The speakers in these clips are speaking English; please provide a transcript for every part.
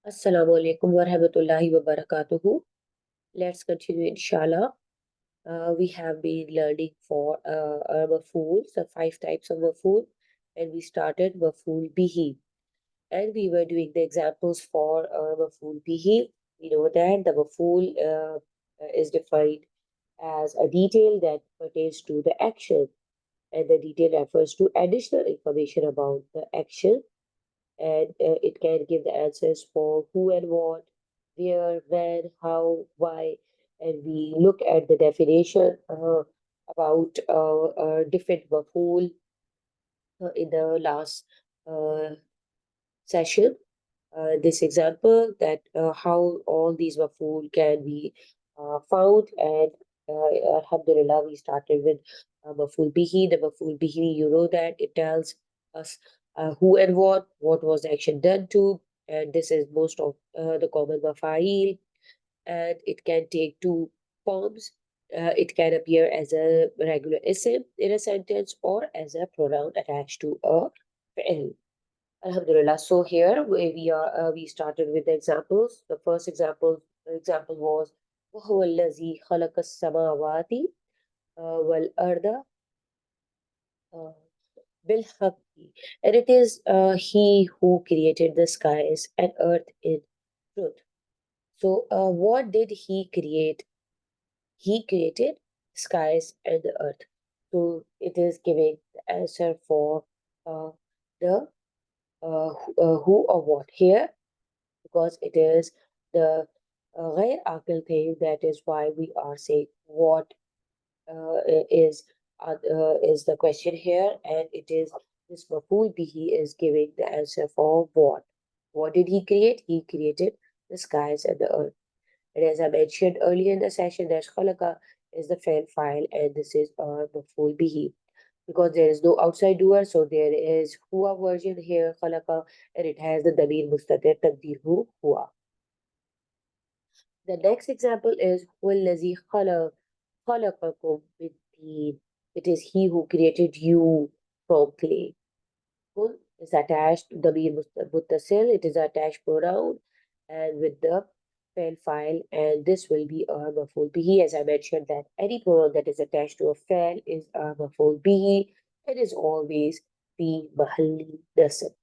Assalamu alaikum wa rahmatullahi wa barakatuhu. Let's continue, inshallah. We have been learning for maf'ul, the five types of maf'ul, and we started maf'ul bihi. And we were doing the examples for maf'ul bihi. We know that the maf'ul is defined as a detail that pertains to the action, and the detail refers to additional information about the action, and it can give the answers for who and what, where, when, how, why, and we look at the definition about different maf'ul in the last uh, session. This example that how all these maf'ul can be found, and alhamdulillah we started with maf'ul bihi. The maf'ul bihi, you know that it tells us who and what was the action done to, and this is most of the common maf'ail, and it can take two forms. It can appear as a regular ism in a sentence or as a pronoun attached to a fi'l. Alhamdulillah. So here we started with the examples. The first example was وهو الذي خلق السماوات والأرض بالحق, and it is he who created the skies and earth in truth. So what did he create? He created skies and the earth. So it is giving the answer for the who or what here, because it is the غير عاقل thing. That is why we are saying what uh, is is the question here, and it is this maf'ul bihi is giving the answer for what. What did he create? He created the skies and the earth. And as I mentioned earlier in the session, that khalaqa is the file, and this is our maf'ul bihi, because there is no outside doer, so there is huwa version here, khalaqa, and it has the damir mustatir taqdirhu huwa. The next example is وَالَّذِي خَلَقَكُم مِّن طِينٍ. It is he who created you from clay. Kun is attached to the muttasil. It is attached pronoun and with the file, and this will be a maf'ul bihi. As I mentioned, that any pronoun that is attached to a fa'il is a maf'ul bihi. It is always fi mahalli nasab.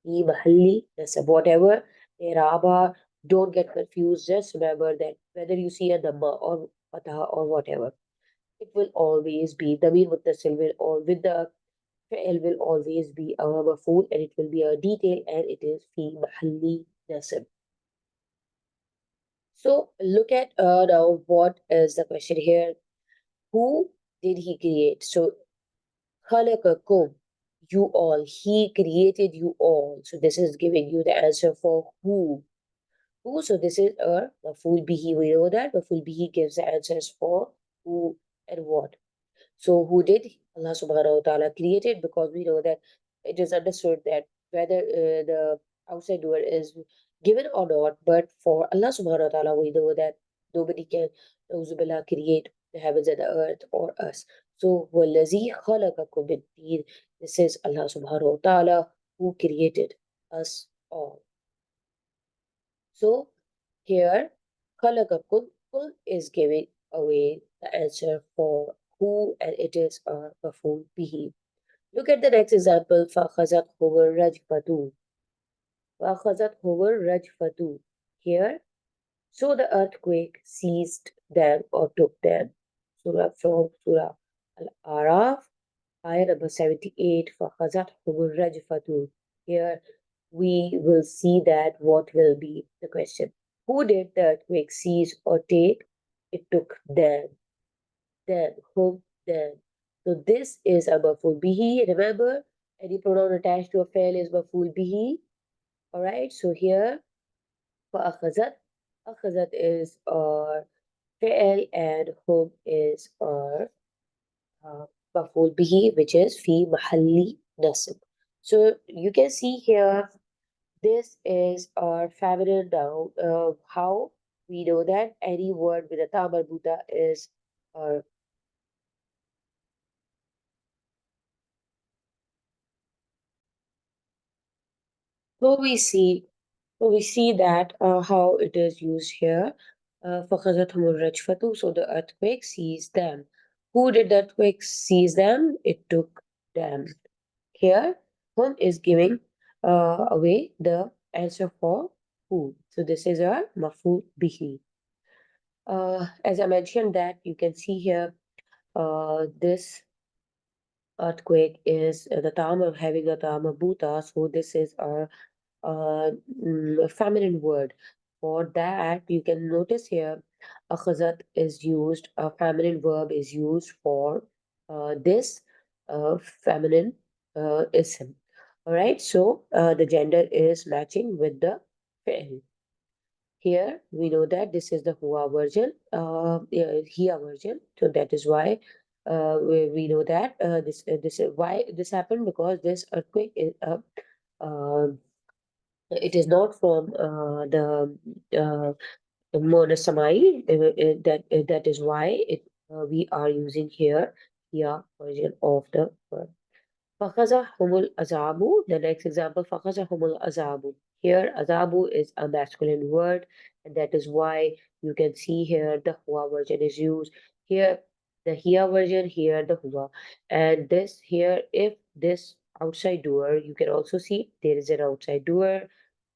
Fi mahalli nasab. Whatever iraba, don't get confused. Just remember that whether you see a dhamma or fatha or whatever, it will always be damir muttasil will all with the fi'l will always be a maf'ul, and it will be a detail, and it is fi mahalli nasab. So look at now what is the question here. Who did he create? So khalaqakum, you all. He created you all. So this is giving you the answer for who. Who? So this is a maf'ul bihi. We know that maf'ul bihi gives the answers for who and what. So who did Allah subhanahu wa ta'ala created? Because we know that it is understood that whether the outside doer is given or not, but for Allah subhanahu wa ta'ala, we know that nobody can Nauzubillah, create the heavens and the earth or us. So وَالَّذِي خَلَقَكُم مِّن طِينٍ. This is Allah subhanahu wa ta'ala who created us all. So here خَلَقَكُم is giving away the answer for who, and it is a maf'ul bihi. Look at the next example. فَأَخَذَتْهُمُ الرَّجْفَةُ. فَأَخَذَتْهُمُ الرَّجْفَةُ. Here, so the earthquake seized them or took them. Surah from Surah Al-Araf, ayah number 78. فَأَخَذَتْهُمُ الرَّجْفَةُ. Here, we will see that what will be the question. Who did the earthquake seize or take? It took them. Then, whom, then. So this is a maf'ul bihi. Remember, any pronoun attached to a fi'l is maf'ul bihi. Alright, so here, for akhazat, akhazat is our fi'l, and whom is our maf'ul bihi, which is fi mahalli nasib. So you can see here, this is our feminine noun. How we know that any word with a ta marbuta is our. So we see So we see that how it is used here. فَخَذَتْهُمُ الرَّجْفَةُ. So the earthquake seized them. Who did the earthquake seize them? It took them. Here, whom is giving away the answer for who. So this is our Maf'ul Bihi. As I mentioned that you can see here, this earthquake is the term of having a term of Bhuta. So this is a feminine word. For that, you can notice here, a khazat is used, a feminine verb is used for this feminine ism. All right, so the gender is matching with the fi'l. Here we know that this is the Hua version, yeah, Hia version. So that is why we know that this is why this happened, because this earthquake is uh, it is not from Mona Samai. That is why we are using here Hia version of the verb. فَخَذَهُمُ الْعَذَابُ. The next example, فَخَذَهُمُ الْعَذَابُ. Here, azabu is a masculine word, and that is why you can see here the Hua version is used. Here, the Hia version, here the Hua. And this here, if this outside door, you can also see there is an outside door.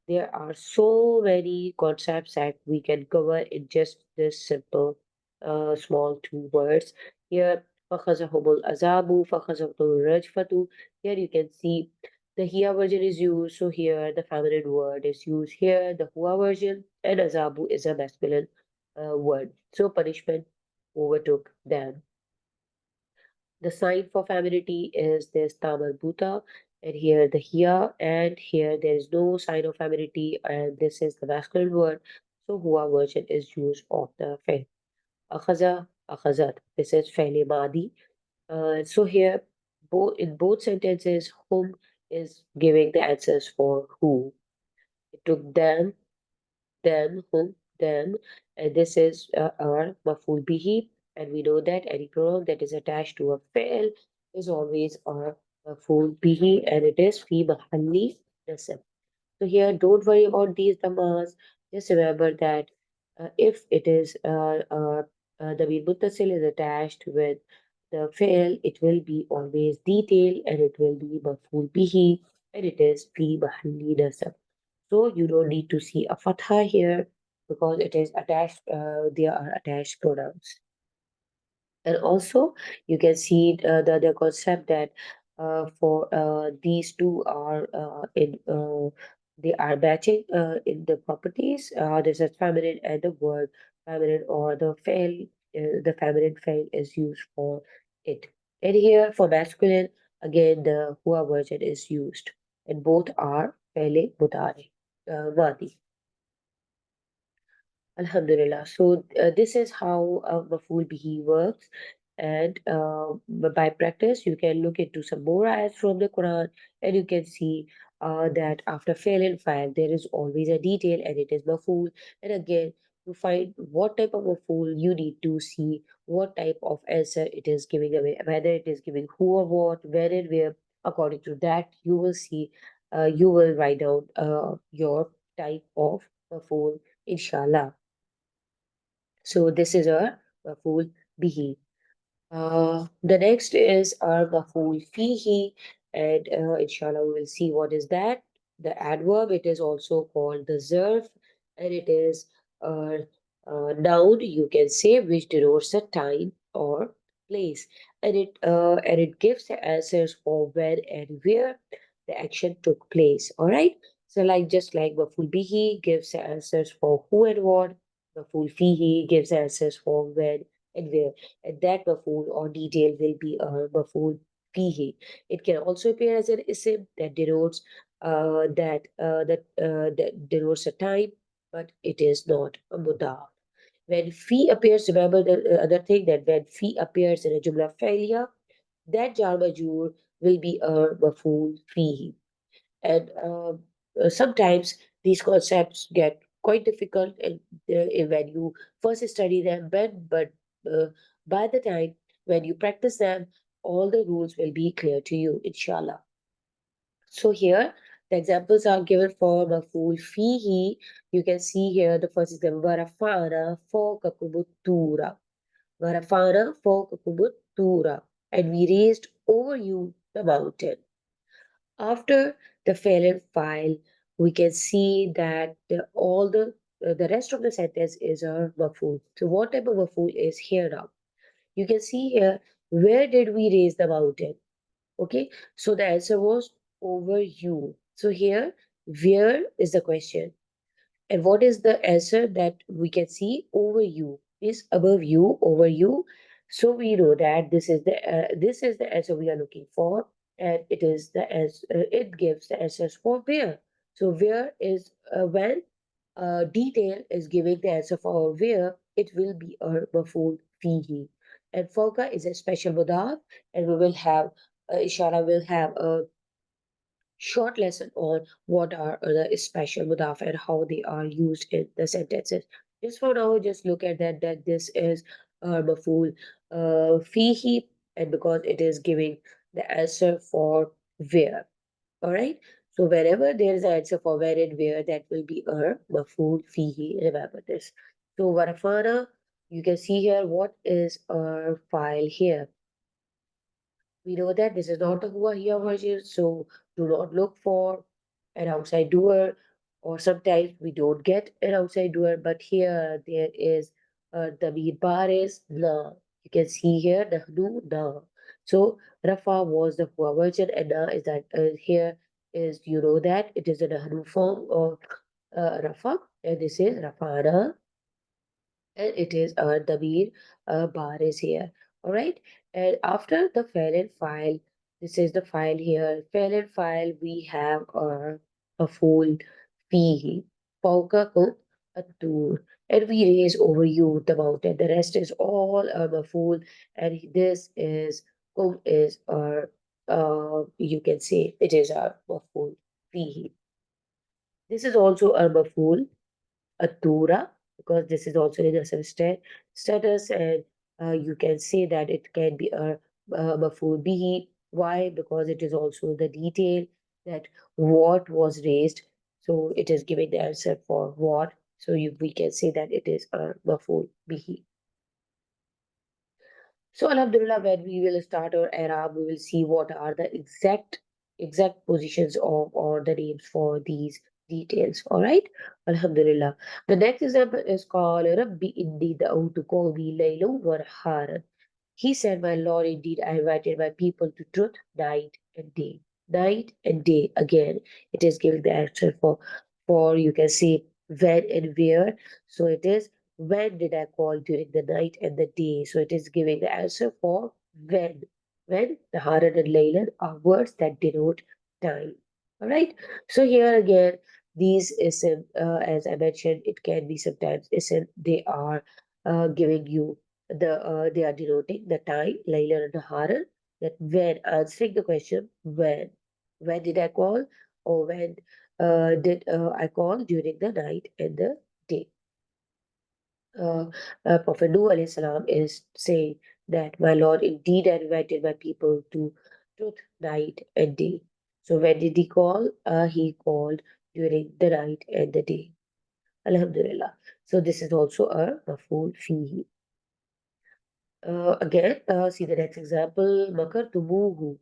There are so many concepts that we can cover in just this simple, small two words. Here, فَخَذَهُمُ الْعَذَابُ فَخَذَتْهُمُ الرَّجْفَةُ. Here you can see the Hia version is used, so here the feminine word is used. Here the Hua version, and azabu is a masculine word. So punishment overtook them. The sign for femininity is this Tamar Bhuta, and here the Hia, and here there is no sign of femininity, and this is the masculine word. So Hua version is used of the fi'l. Akhaza, akhazat. This is fairly Madi. So here, in both sentences, whom is giving the answers for who. It took them, whom, them, and this is our maf'ul bihi, and we know that any pronoun that is attached to a fi'l is always our maf'ul bihi, and it is fi mahalli nasab. So here, don't worry about these dhammas. Just remember that if it is the muttasil is attached with the fi'l, it will be always detailed, and it will be maf'ul bihi, and it is fi mahalli nasab. So you don't need to see a fatha here, because it is attached, they are attached pronouns. And also, you can see the concept that for these two are they are matching in the properties. This is feminine, and the word feminine or the feminine fail is used for it. And here for masculine, again the hua version is used, and both are fairly mudari, madi. Alhamdulillah. So this is how Maf'ul Bihi works. And by practice, you can look into some more ayats from the Quran, and you can see that after fail and file, there is always a detail, and it is Maf'ul. And again, to find what type of Maf'ul, you need to see what type of answer it is giving away, whether it is giving who or what, when and where. According to that, you will see, you will write down your type of Maf'ul, inshallah. So this is our maf'ul bihi. The next is our maf'ul fihi, and inshallah we will see what is that. The adverb, it is also called the zarf, and it is a, a noun, you can say, which denotes a time or place, and it gives the answers for when and where the action took place. All right. So just like maf'ul bihi gives the answers for who and what, maf'ul fihi gives answers for when and where, and that maf'ul or detail will be a maf'ul fihi. It can also appear as an isim that denotes that denotes a time, but it is not a mudaf. When fi appears, remember the other thing, that when fi appears in a jumla fi'liya, that jar majur will be a maf'ul fihi. And sometimes these concepts get quite difficult when you first study them, but uh, by the time when you practice them, all the rules will be clear to you, inshallah. So here, The examples are given for Maf'ul Fihi. You can see here the first example, Warafana fawqakum tura. Warafana fawqakum tura. And we raised over you the mountain. After the failed file, we can see that all the rest of the sentence is a maf'ul. So what type of maf'ul is here now? You can see here, where did we raise the mountain? Okay, so the answer was over you. So here, where is the question? And what is the answer that we can see? Over you is above you, over you. So we know that this is the answer we are looking for, and it is the answer. It gives the answers for where. So where is when detail is giving the answer for where, it will be a maf'ul fihi. And fawqa is a special mudaf, and we will have inshallah will have a short lesson on what are the special mudaf and how they are used in the sentences. Just for now, just look at that this is maf'ul fihi, and because it is giving the answer for where. All right. So whenever there is an answer for where and where, that will be maf'ul fihi. Remember this. So warafana, you can see here what is our file here. We know that this is not the Hua here version, so do not look for an outside doer, or sometimes we don't get an outside doer, but here there is the Mir bar is na. You can see here Nahnu na. So Rafa was the Hua version, and na is that here is, you know that it is a Nahnu form of Rafa, and this is Rafana, and it is our Damir bar is here. All right. And after the file file, this is the file here. File file, we have a full Feehi. Fawqakum at-tur. And we raise over you the mountain. The rest is all a maf'ul. And this is our you can say it is our maf'ul Feehi. This is also a maf'ul Atura, because this is also in a status, and you can say that it can be a maf'ul bihi. Why? Because it is also the detail that what was raised. So it is giving the answer for what. So we can say that it is a maf'ul bihi. So Alhamdulillah, when we will start our Arab, we will see what are the exact positions of or the names for these details. All right. Alhamdulillah. The next example is called Rabbi Inni da'utu qawmi laylan wa naharan. He said, my Lord, indeed, I invited my people to truth night and day. Night and day. Again, it is giving the answer for you can see when and where. So it is, when did I call during the night and the day? So it is giving the answer for when. When the Haran and Laylan are words that denote time. All right. So here again, these isim, as I mentioned, it can be sometimes isim. They are giving you they are denoting the time, Laylan and Haran. That when answering the question, when did I call, or when did I call during the night and the day. uh, Prophet Nuh alayhi salam is saying that, my Lord, indeed I invited my people to truth night and day. So when did he call? He called during the night and the day. Alhamdulillah. So this is also a maf'ul fihi. Again, see the next example. Makartumuhu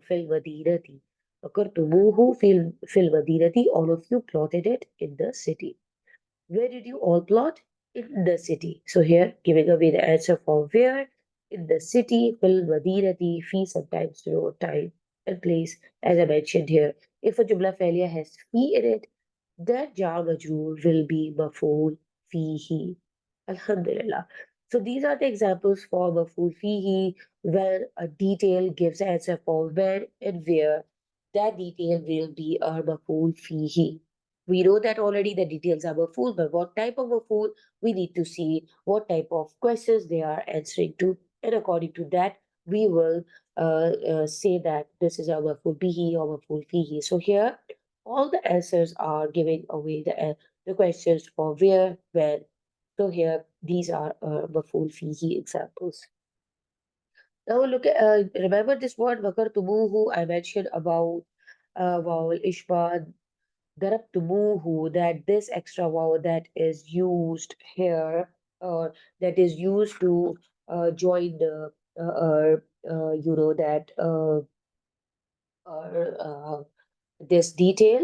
fil madinati. Makartumuhu fil madinati. All of you plotted it in the city. Where did you all plot? In the city. So here, giving away the answer for where. In the city, fil madinati, fi sometimes denote time and place. As I mentioned here, if a jumla failure has fi in it, that jar majroor will be maf'ul fihi. Alhamdulillah. So these are the examples for maf'ul fihi, where a detail gives answer for when and where. That detail will be a maf'ul fihi. We know that already the details are maf'ul, but what type of maf'ul, we need to see what type of questions they are answering to, and according to that, we will say that this is a maf'ul bihi or maf'ul fihi. So here, all the answers are giving away the questions for where, when. So here, these are maf'ul fihi examples. Now look at, remember this word, wakartumuhu, I mentioned about Wawul Ishba darabtumuhu, that this extra vowel that is used here, or that is used to join the that uh, this detail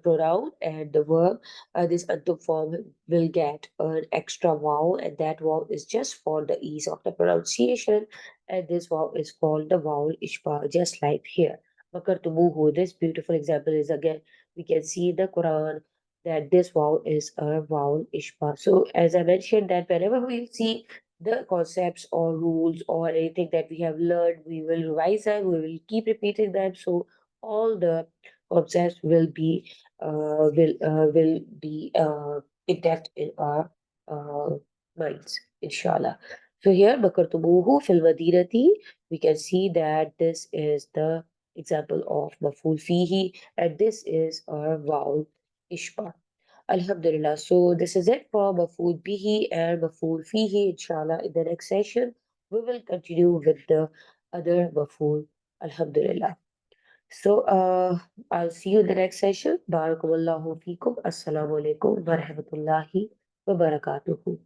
pronoun and the verb, this antum form will get an extra vowel, and that vowel is just for the ease of the pronunciation, and this vowel is called the vowel ishba, just like here. Makartumuhu, this beautiful example is again, we can see in the Quran that this vowel is a vowel ishba. So as I mentioned, that whenever we see the concepts or rules or anything that we have learned, we will revise them, we will keep repeating them. So all the concepts will be intact in our uh, minds, inshallah. So here, bakartumuhu fil madinati, we can see that this is the example of maf'ul fihi, and this is our vowel ishba. Alhamdulillah. So this is it for maf'ul bihi and maf'ul fihi. Inshallah, in the next session, we will continue with the other maf'ul. Alhamdulillah. So, I'll see you in the next session. Barakallahu feekum. Assalamu alaikum wa rahmatullahi wa barakatuhu.